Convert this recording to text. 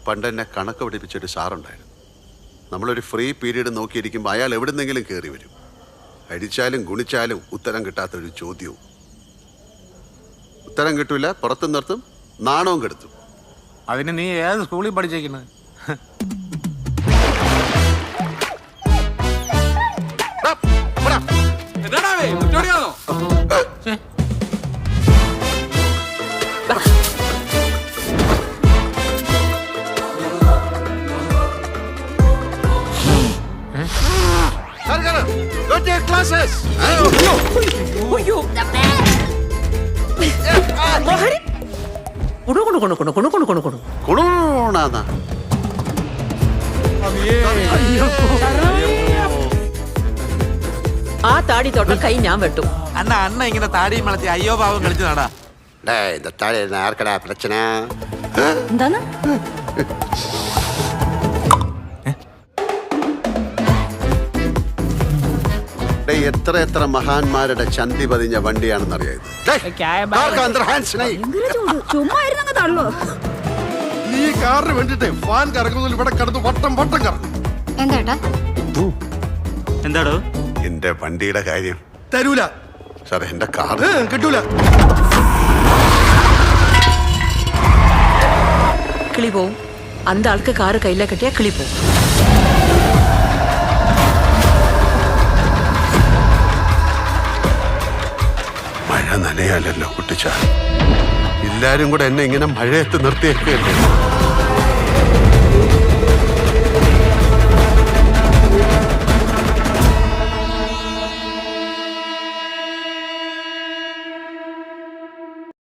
പണ്ട് എന്നെ കണക്ക് പഠിപ്പിച്ചൊരു സാറുണ്ടായിരുന്നു. നമ്മളൊരു ഫ്രീ പീരീഡ് നോക്കിയിരിക്കുമ്പോൾ അയാൾ എവിടുന്നെങ്കിലും കയറി വരും. അടിച്ചാലും ഗുണിച്ചാലും ഉത്തരം കിട്ടാത്തൊരു ചോദ്യവും. ഉത്തരം കിട്ടൂല, പുറത്തു നിർത്തും, നാണവും കെടുത്തും. അതിന് നീ ഏത് സ്കൂളിൽ പഠിച്ചേക്കുന്നത്? ആ താടി തൊട്ട കൈ ഞാൻ വെട്ടും. അണ്ണ ഇങ്ങനെ താടിയും വളർത്തി അയ്യോ പാവം കളിച്ചു നടാ. ആർക്കടാ പ്രശ്ന? എന്താണ് എത്ര എത്ര മഹാന്മാരുടെ ചന്തി പതിഞ്ഞ വണ്ടിയാണെന്നറിയാം. നീ കാറിന് വേണ്ടിട്ടേ ഫാൻ കറങ്ങുന്നതിൽ ഇവിടെ കിടന്ന് വട്ടം വട്ടം കറങ്ങും. എന്താടോ എന്റെ വണ്ടിയുടെ കാര്യം? തരൂല സാർ, എന്റെ കാർ കിട്ടൂല. കിളി പോവും. അന്ത ആൾക്ക് കാറ് കയ്യിലെ കെട്ടിയാ കിളി പോവും. മഴ നനയാലല്ലോ കുട്ടിച്ച. എല്ലാരും കൂടെ എന്നെ ഇങ്ങനെ മഴയത്ത് നിർത്തിയേക്കല്ലേ.